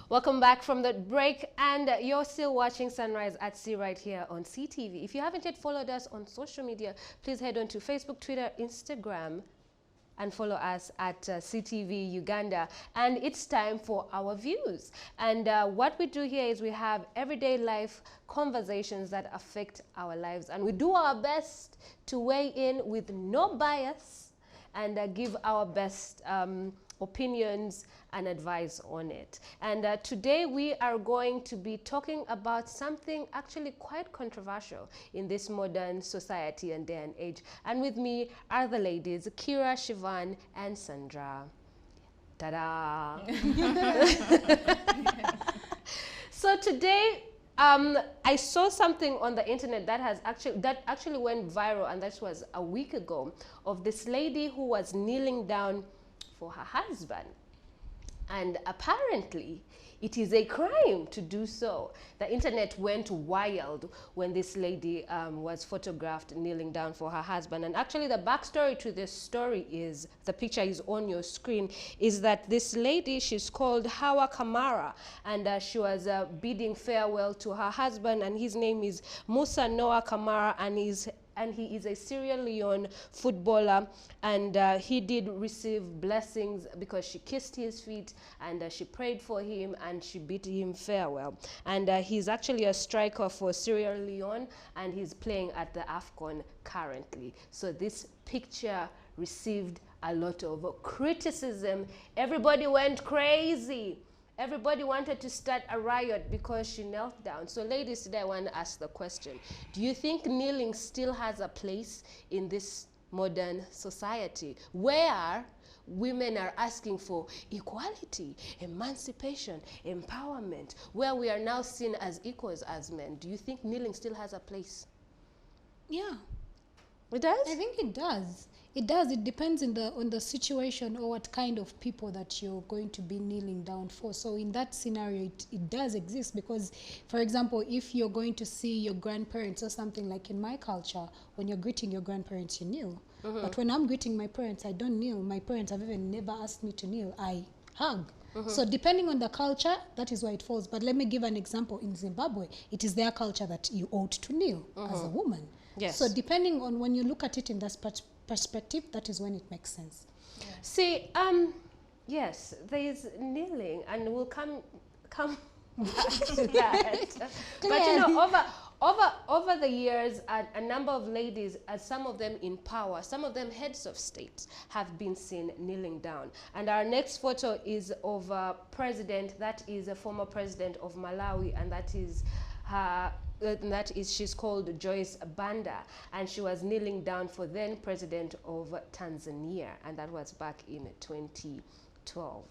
Welcome back from the break, and you're still watching Sunrise at Sea right here on CTV. If you haven't yet followed us on social media, please head on to Facebook, Twitter, Instagram, and follow us at CTV Uganda. And it's time for our views. And what we do here is we have everyday life conversations that affect our lives, and we do our best to weigh in with no bias and give our best opinions and advice on it. And today we are going to be talking about something actually quite controversial in this modern society and day and age. And with me are the ladies, Kira, Siobhan, and Sandra. Ta-da! So today, I saw something on the internet that actually went viral, and that was a week ago, of this lady who was kneeling down for her husband. And apparently, it is a crime to do so. The internet went wild when this lady was photographed kneeling down for her husband. And actually, the backstory to this story is, the picture is on your screen, is that this lady, she's called Hawa Kamara, and she was bidding farewell to her husband, and his name is Musa Noah Kamara, and he is a Sierra Leone footballer, and he did receive blessings because she kissed his feet, and she prayed for him, and she bid him farewell. And he's actually a striker for Sierra Leone, and he's playing at the AFCON currently. So this picture received a lot of criticism. Everybody went crazy. Everybody wanted to start a riot because she knelt down. So ladies, today I want to ask the question, do you think kneeling still has a place in this modern society where women are asking for equality, emancipation, empowerment, where we are now seen as equals as men? Do you think kneeling still has a place? Yeah. It does? I think it does. It does. It depends on the situation or what kind of people that you're going to be kneeling down for. So in that scenario, it does exist because, for example, if you're going to see your grandparents or something, like in my culture, when you're greeting your grandparents, you kneel. Mm-hmm. But when I'm greeting my parents, I don't kneel. My parents have even never asked me to kneel. I hug. Mm-hmm. So depending on the culture, that is where it falls. But let me give an example. In Zimbabwe, it is their culture that you ought to kneel as a woman. Yes. So depending on when you look at it in that perspective, that is when it makes sense. Yeah. See, yes, there is kneeling, and we'll come back to that. But you know, over the years, a number of ladies, some of them in power, some of them heads of state, have been seen kneeling down. And our next photo is of a president, that is a former president of Malawi, and that is her. She's called Joyce Banda, and she was kneeling down for then president of Tanzania, and that was back in 2012.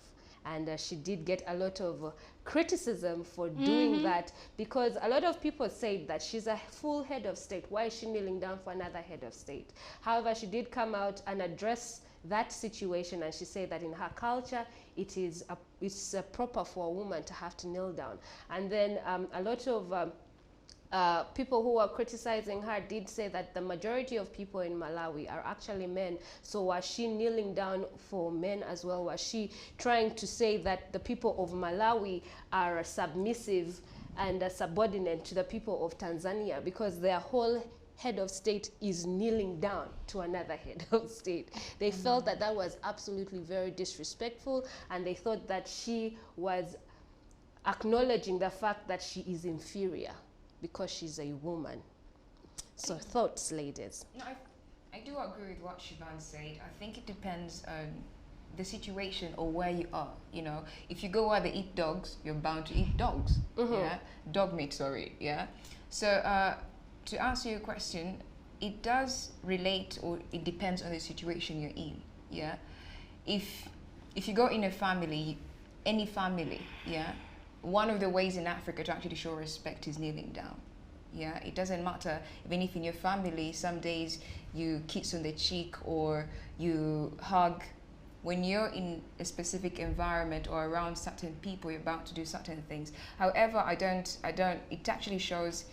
And she did get a lot of criticism for doing that, because a lot of people said that she's a full head of state. Why is she kneeling down for another head of state? However, she did come out and address that situation, and she said that in her culture, it's proper for a woman to have to kneel down. And then a lot of people who were criticizing her did say that the majority of people in Malawi are actually men. So was she kneeling down for men as well? Was she trying to say that the people of Malawi are submissive and subordinate to the people of Tanzania because their whole head of state is kneeling down to another head of state? They felt that that was absolutely very disrespectful, and they thought that she was acknowledging the fact that she is inferior because she's a woman. So thoughts, ladies? No, I do agree with what Siobhan said. I think it depends on the situation or where you are. You know, if you go where they eat dogs, you're bound to eat dogs. Yeah, dog meat. Sorry. Yeah. So to answer your question, it does relate, or it depends on the situation you're in. Yeah. If you go in a family, any family, yeah, one of the ways in Africa to actually show respect is kneeling down. Yeah, it doesn't matter even if in your family some days you kiss on the cheek or you hug. When you're in a specific environment or around certain people, you're about to do certain things. However, I don't. It actually shows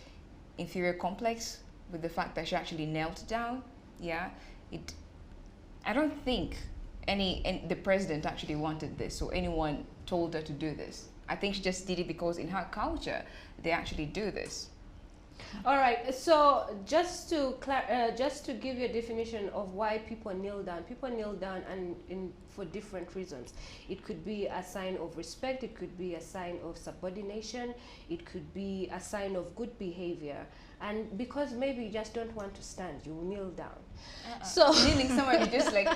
inferior complex with the fact that she actually knelt down. Yeah, I don't think the president actually wanted this, or anyone told her to do this. I think she just did it because in her culture, they actually do this. All right. So just to give you a definition of why people kneel down. People kneel down for different reasons. It could be a sign of respect. It could be a sign of subordination. It could be a sign of good behavior. And because maybe you just don't want to stand, you will kneel down. So Kneeling somewhere, you just like,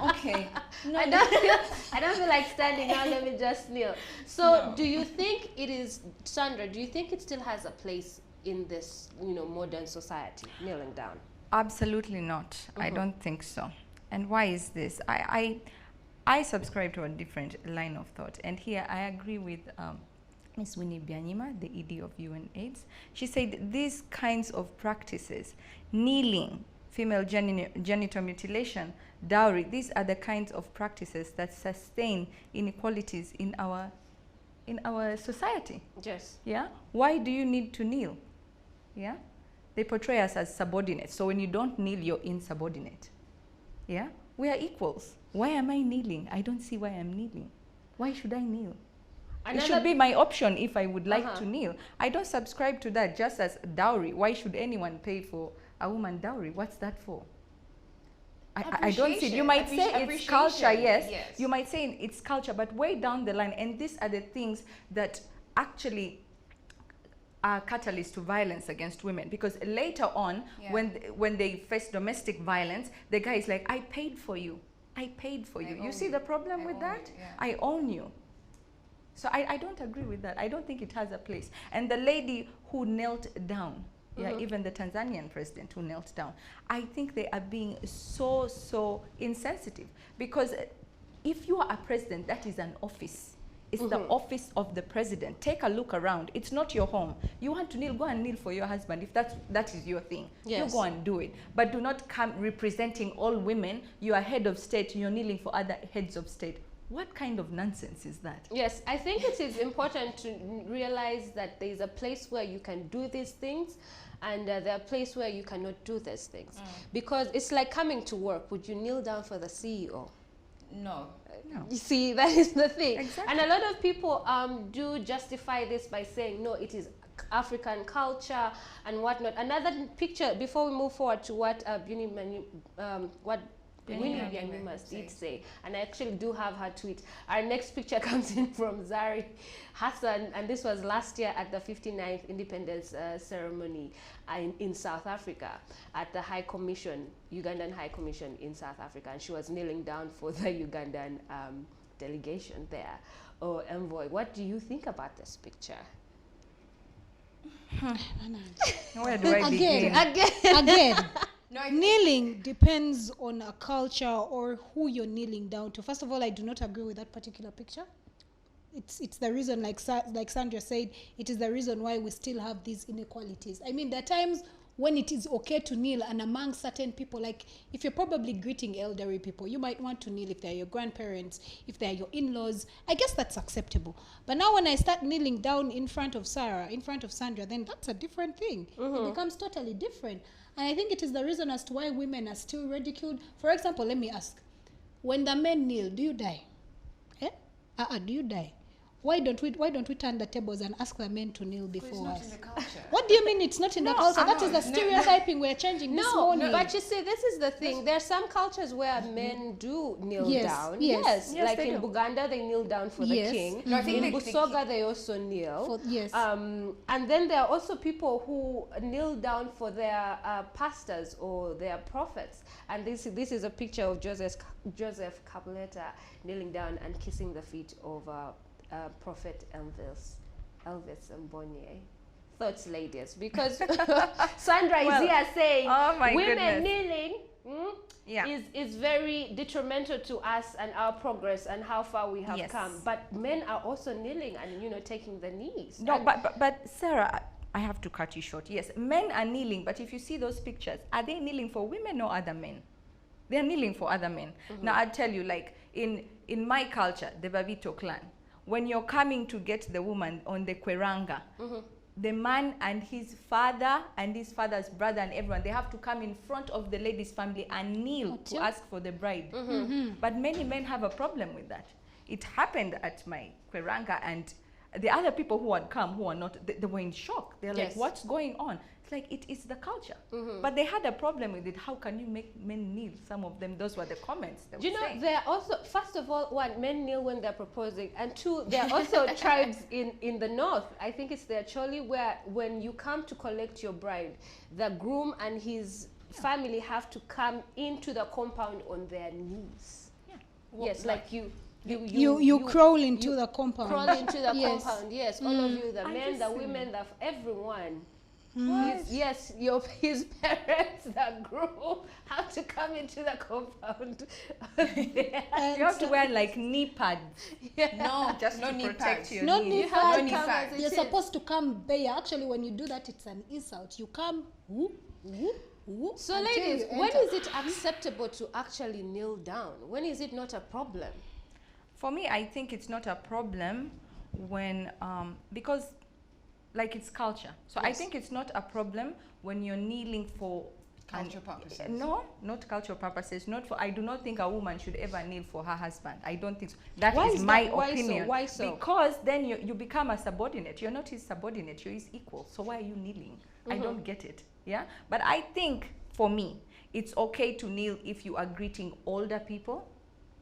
okay. No, I don't feel like standing now. Let me just kneel. So No. do you think it is, Sandra? Do you think it still has a place in this, modern society, kneeling down? Absolutely not. I don't think so. And why is this? I subscribe to a different line of thought. And here I agree with Miss Winnie, the ED of UNAIDS. She said these kinds of practices, kneeling, female genital mutilation, dowry, these are the kinds of practices that sustain inequalities in our society. Yes. Yeah? Why do you need to kneel? Yeah? They portray us as subordinates. So when you don't kneel, you're insubordinate. Yeah? We are equals. Why am I kneeling? I don't see why I'm kneeling. Why should I kneel? It should be my option if I would like to kneel. I don't subscribe to that. Just as dowry, why should anyone pay for a woman dowry? What's that for? I don't see it. You might say it's culture, yes. You might say it's culture, but way down the line, and these are the things that actually are catalysts to violence against women, because later on, when they face domestic violence, the guy is like, I paid for you. I paid for you. You see the problem with that? I own you. So I don't agree with that. I don't think it has a place. And the lady who knelt down, even the Tanzanian president who knelt down, I think they are being so insensitive, because if you are a president, that is an office. It's the office of the president. Take a look around. It's not your home. You want to kneel, go and kneel for your husband. If that is your thing, you go and do it. But do not come representing all women. You are head of state. You're kneeling for other heads of state. What kind of nonsense is that? Yes, I think it is important to realize that there is a place where you can do these things, and there are places where you cannot do these things. Because it's like coming to work. Would you kneel down for the CEO? No. No. You see, that is the thing. Exactly. And a lot of people do justify this by saying, no, it is African culture and whatnot. Another picture, before we move forward to what Winnie did say, and I actually do have her tweet. Our next picture comes in from Zari Hassan, and this was last year at the 59th Independence ceremony in South Africa at the High Commission, Ugandan High Commission in South Africa, and she was kneeling down for the Ugandan delegation there, or envoy. What do you think about this picture? Where do I begin? Again. No, kneeling depends on a culture or who you're kneeling down to. First of all, I do not agree with that particular picture. It's the reason, like Sandra said, it is the reason why we still have these inequalities. I mean, there are times when it is okay to kneel, and among certain people, like if you're probably greeting elderly people, you might want to kneel if they're your grandparents, if they're your in-laws. I guess that's acceptable. But now when I start kneeling down in front of Sandra, then that's a different thing. It becomes totally different. And I think it is the reason as to why women are still ridiculed. For example, let me ask, when the men kneel, do you die? Do you die? Why don't we turn the tables and ask the men to kneel before us? It's not in the culture. What do you mean it's not in the culture? That is the stereotyping we're changing this morning. No, but you see, this is the thing. There are some cultures where men do kneel down. Yes, like in Buganda, they kneel down for the king. No, I think in Busoga, they also kneel. And then there are also people who kneel down for their pastors or their prophets. And this is a picture of Joseph Kabuleta kneeling down and kissing the feet of Prophet Elvis Mbonye. Thoughts, ladies, because Sandra is here saying women kneeling is very detrimental to us and our progress and how far we have come. But men are also kneeling and taking the knees. No, but Sarah, I have to cut you short. Yes, men are kneeling, but if you see those pictures, are they kneeling for women or other men? They are kneeling for other men. Now I'll tell you, like in my culture, the Babito clan, when you're coming to get the woman on the Kweranga, the man and his father and his father's brother and everyone, they have to come in front of the lady's family and kneel to ask for the bride. But many men have a problem with that. It happened at my Kweranga, and the other people who had come, who are not, they were in shock. They're like, Yes. what's going on? It's like, it is the culture. But they had a problem with it. How can you make men kneel? Some of them, those were the comments. They Do you were know, saying. there are also, first of all, one, men kneel when they're proposing, and two, there are also tribes in the north, I think it's the Acholi, where when you come to collect your bride, the groom and his family have to come into the compound on their knees. Yeah. Yes, like You crawl into the compound. crawl into the Yes. compound. Yes, all of you, the I men, just the see. women, What? everyone. Yes, his parents, the groom, have to come into the compound. You have to wear like knee pads. No, Just no to knee protect pads. your No knees. knee You have to pads. come pads. as it You're is. supposed to come bare. Actually, when you do that, it's an insult. You come. Whoop, whoop, whoop, So until ladies, you when enter. is it acceptable to actually kneel down? When is it not a problem? For me, I think it's not a problem when, because like it's culture. So I Yes. think it's not a problem when you're kneeling for Cultural purposes. No, not cultural purposes. Not for. I do not think a woman should ever kneel for her husband. I don't think so. That Why is is my that? Why so? opinion. Why so? Because then you become a subordinate. You're not his subordinate. You're his equal. So why are you kneeling? I don't get it. Yeah. But I think for me, it's okay to kneel if you are greeting older people.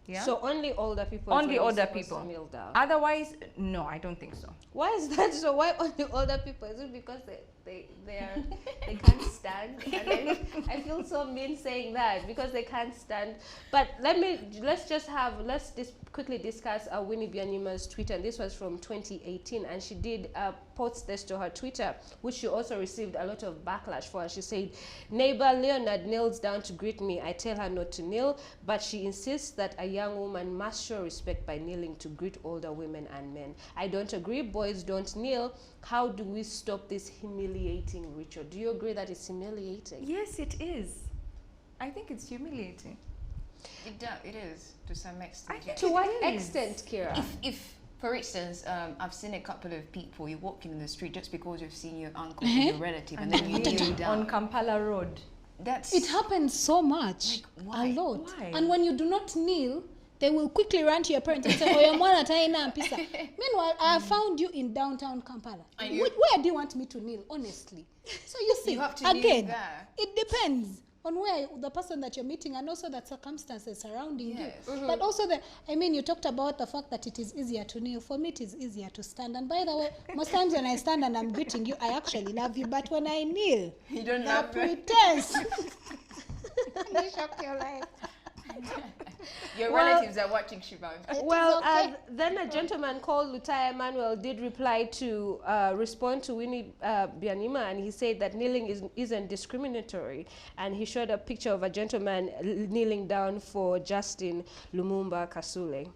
Yeah. So only older people. is Only when you're older supposed to people. kneel down. Otherwise, no, I don't think so. Why is that so? Why only older people? Is it because they can't stand? And I feel so mean saying that because they can't stand. But let's quickly discuss Winnie Byanyuma's Twitter. And this was from 2018, and she did post this to her Twitter, which she also received a lot of backlash for. And she said, "Neighbor Leonard kneels down to greet me. I tell her not to kneel, but she insists that a young woman must show respect by kneeling to greet older women and men. I don't agree. Boys don't kneel. How do we stop this humiliating ritual?" Do you agree that it's humiliating? Yes, it is. I think it's humiliating. It is to some extent. I yeah. think To what It is. extent, Kira? If for instance, I've seen a couple of people, you're walking in the street just because you've seen your uncle or your relative, and then you kneel on down. Kampala Road. That's It happens so much, Like, why? a lot. Why? And when you do not kneel, they will quickly run to your parents and say, "Oh, your mwana taina mpisa." Meanwhile, I found you in downtown Kampala. And you- Where do you want me to kneel, honestly? So you see, You have to kneel again, there. it depends on where the person that you're meeting and also the circumstances surrounding Yes. you. But also you talked about the fact that it is easier to kneel. For me, it is easier to stand. And by the way, most times when I stand and I'm greeting you, I actually love you. But when I kneel, You don't the love me. pretense. You shock your life. Your Well- relatives are watching Shivan. Well, okay. then a gentleman called Lutai Emmanuel did reply to respond to Winnie Byanyuma, and he said that kneeling isn't discriminatory, and he showed a picture of a gentleman kneeling down for Justin Lumumba Kasule.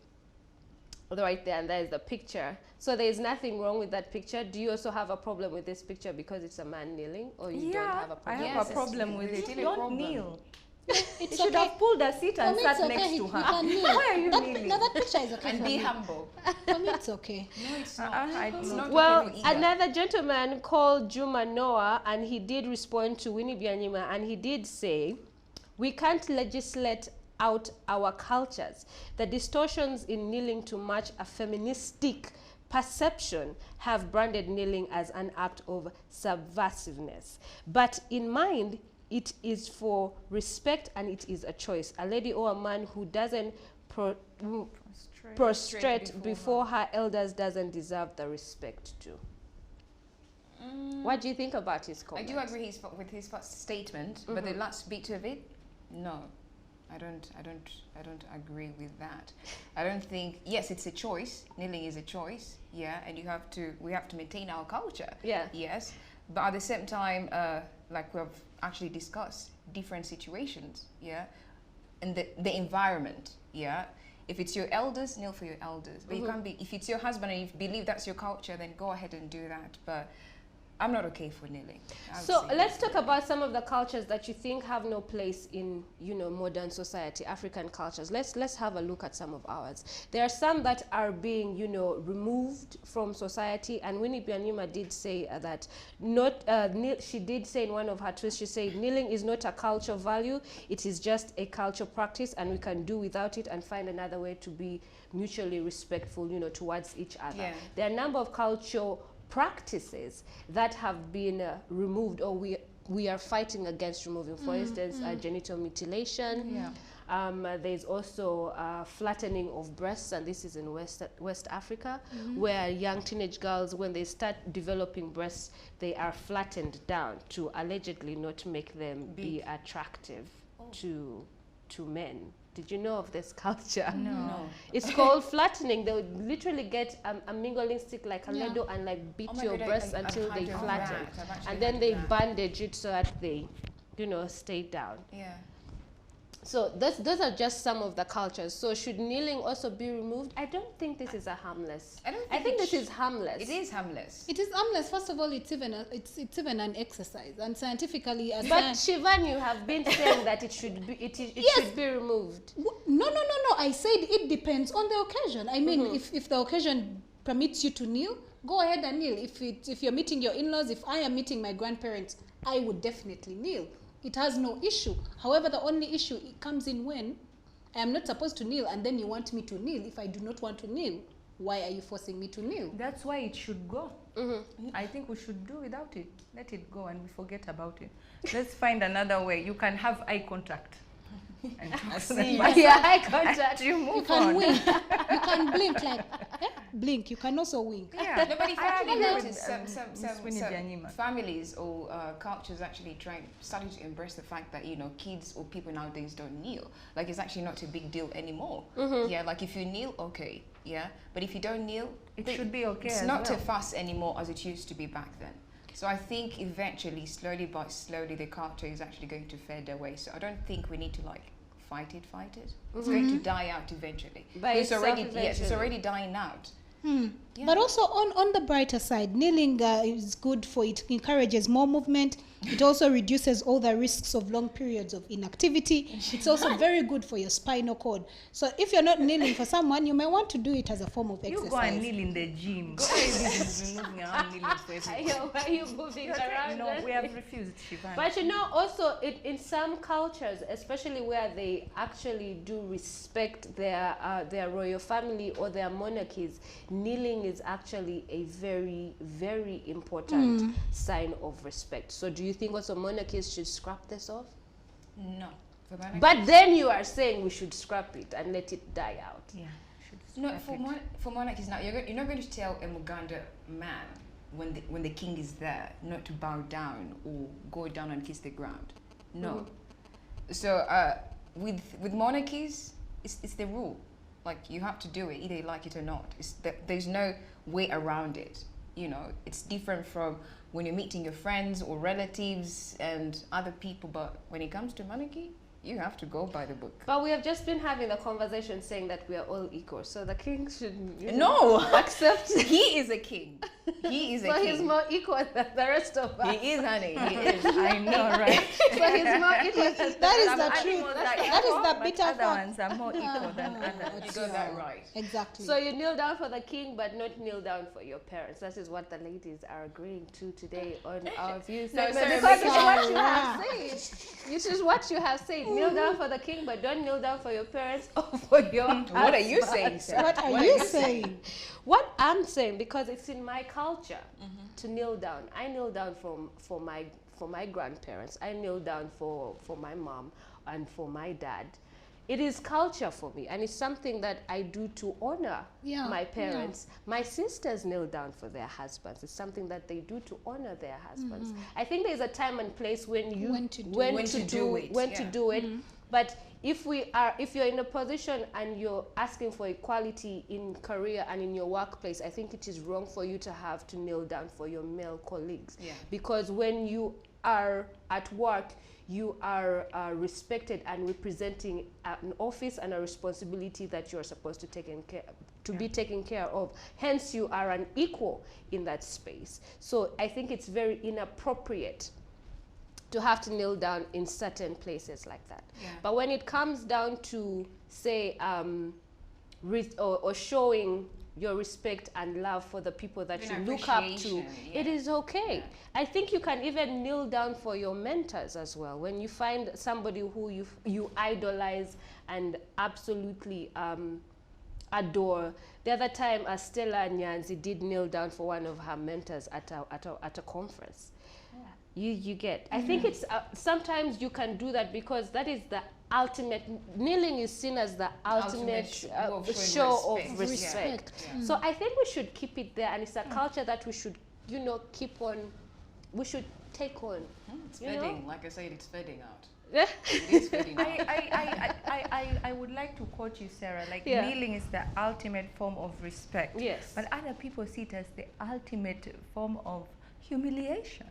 Right there, and there is the picture. So there is nothing wrong with that picture. Do you also have a problem with this picture because it's a man kneeling, or you don't have a I problem? have Yes, a it's problem with it. still a Don't problem. kneel. It's You should okay. have pulled a seat For and me, sat it's okay. next to You her. can kneel. Why are you that, kneeling? Now that picture is okay And for be me. humble. For me, it's okay. No, it's not. It's It's not Well, okay either. another gentleman called Juma Noah, and he did respond to Winnie Byanyuma, and he did say, "We can't legislate out our cultures. The distortions in kneeling to match a feministic perception have branded kneeling as an act of subversiveness. But in mind, it is for respect and it is a choice. A lady or a man who doesn't prostrate before her elders doesn't deserve the respect too." What do you think about his I comment? do agree with his first statement, but the last bit of it, no, I don't agree with that. I don't think. Yes, it's a choice. Kneeling is a choice. Yeah, and we have to maintain our culture. Yeah. Yes, but at the same time, like we've actually discussed, different situations. Yeah, and the environment. Yeah. If it's your elders, kneel for your elders. But you can't be. If it's your husband and you believe that's your culture, then go ahead and do that. But I'm not okay for kneeling. I would So say. let's talk about some of the cultures that you think have no place in, you know, modern society, African cultures. Let's have a look at some of ours. There are some that are being, you know, removed from society, and Winnie did say that she did say in one of her tweets, she said kneeling is not a culture value, it is just a culture practice, and we can do without it and find another way to be mutually respectful, you know, towards each other. Yeah. There are a number of cultural practices that have been removed, or we are fighting against removing. For instance, genital mutilation. Yeah. There's also flattening of breasts, and this is in West Africa, where young teenage girls, when they start developing breasts, they are flattened down to allegedly not make them be attractive to men. Did you know of this culture? No. It's called flattening. They would literally get a mingling stick like a ladle and like beat Oh my your God, breasts I've until had they to have flatten. that. I've actually And then had they that. bandage it so that they, you know, stay down. Yeah. So those are just some of the cultures. So should kneeling also be removed? I don't think this is a harmless. I think this is harmless. It is harmless. It is harmless. First of all, it's even an exercise, and scientifically, as But Shivan, you have been saying that it should be should be removed. No. I said it depends on the occasion. I mean, if the occasion permits you to kneel, go ahead and kneel. If you're meeting your in-laws, if I am meeting my grandparents, I would definitely kneel. It has no issue. However, the only issue comes in when I am not supposed to kneel, and then you want me to kneel. If I do not want to kneel, why are you forcing me to kneel? That's why it should go. I think we should do without it. Let it go and we forget about it. Let's find another way. You can have eye contact. And talk to the person. Yeah, eye contact. You You move can on. wink. You can blink like blink. You can also wink. Yeah. No, but if I actually agree notice with, Miss Winnie Byanyima. families or cultures actually starting to embrace the fact that, you know, kids or people nowadays don't kneel. Like, it's actually not a big deal anymore. Yeah, like if you kneel, okay, yeah. But if you don't kneel, It should be okay it's as not well. a fuss anymore as it used to be back then. So I think eventually, slowly but slowly, the culture is actually going to fade away. So I don't think we need to like fight it. It's going to die out eventually. By It's already itself yes, it's eventually. already dying out. Yeah. But also on the brighter side, kneeling is good for it encourages more movement. It also reduces all the risks of long periods of inactivity. It's also very good for your spinal cord. So if you're not kneeling for someone, you may want to do it as a form of You exercise. go and kneel in the gym. Go and moving around kneeling for everyone. Why are you moving around? No, we have refused, Shivan. But you know, also in some cultures, especially where they actually do respect their royal family or their monarchies, kneeling is actually a very, very important sign of respect. So do you think also monarchies should scrap this off? No. For monarchy- But then you are saying we should scrap it and let it die out. Yeah, should No, scrap it. for monarchies now, you're not going to tell a Muganda man when the king is there not to bow down or go down and kiss the ground. No. So with monarchies, it's the rule. Like, you have to do it, either you like it or not. There's no way around it. You know, it's different from when you're meeting your friends or relatives and other people. But when it comes to monarchy, you have to go by the book. But we have just been having a conversation saying that we are all equal. So the king should No, accept. he is a king. He is a So king. he's more equal than the rest of us. He is, honey. He is. I know, right? So he's more equal than That is Some the truth. animals are That is equal, the but bitter other fact. ones are more equal than others. You got that right. Exactly. So you kneel down for the king, but not kneel down for your parents. That is what the ladies are agreeing to today on our views. No, segment, sorry, because because it's what you have yeah. said. This is what you have said. Kneel down for the king, but don't kneel down for your parents or for your What are you husband. saying, sir? what are you saying? What I'm saying, because it's in my culture to kneel down. I kneel down for my grandparents. I kneel down for my mom and for my dad. It is culture for me, and it's something that I do to honor Yeah, my parents. My sisters kneel down for their husbands. It's something that they do to honor their husbands. I think there's a time and place when you When to do When to do it, to yeah. do it. But if you're in a position and you're asking for equality in career and in your workplace, I think it is wrong for you to have to kneel down for your male colleagues. Yeah. Because when you are at work, you are respected and representing an office and a responsibility that you're supposed to be taken care of. Hence, you are an equal in that space. So I think it's very inappropriate to have to kneel down in certain places like that. Yeah. But when it comes down to, say, or showing your respect and love for the people that you look up to, it is okay. Yeah. I think you can even kneel down for your mentors as well. When you find somebody who you idolize and absolutely adore. The other time, Stella Nyanzi did kneel down for one of her mentors at a conference. You get. I think it's sometimes you can do that because that is the ultimate. Kneeling is seen as the ultimate show of respect. Yeah. So I think we should keep it there, and it's a culture that we should, keep on. We should take on. It's fading. Like I said, it's fading out. It is fading out. I would like to quote you, Sarah. Like kneeling is the ultimate form of respect. Yes. But other people see it as the ultimate form of humiliation.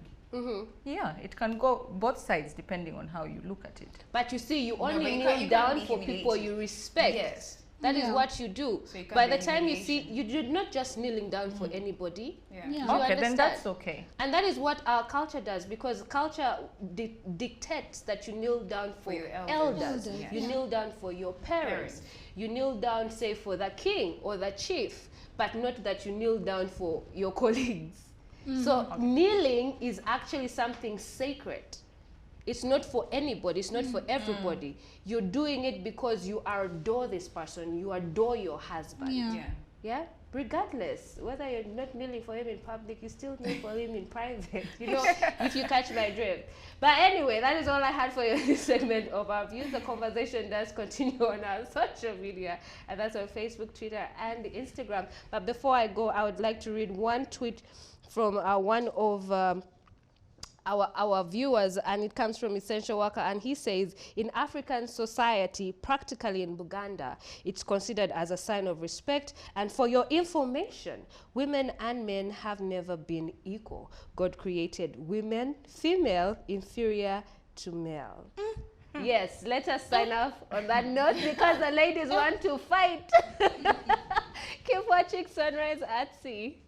Yeah, it can go both sides depending on how you look at it. But you see, you only kneel down for people you respect. Yes. That is what you do. So by the time you see, you're not just kneeling down for anybody. Okay, then that's okay. And that is what our culture does, because culture dictates that you kneel down for your elders. You kneel down for your parents. You kneel down, say, for the king or the chief, but not that you kneel down for your colleagues. So kneeling is actually something sacred. It's not for anybody. It's not for everybody. You're doing it because you adore this person. You adore your husband. Yeah? Regardless, whether you're not kneeling for him in public, you still kneel for him in private, if you catch my drift. But anyway, that is all I had for you in this segment of Our Views. The conversation does continue on our social media, and that's on Facebook, Twitter, and Instagram. But before I go, I would like to read one tweet from one of our viewers, and it comes from Essential Worker, and he says, in African society, practically in Buganda, it's considered as a sign of respect, and for your information, women and men have never been equal. God created women, female, inferior to male. Yes, let us sign off on that note because the ladies want to fight. Keep watching Sunrise at Sea.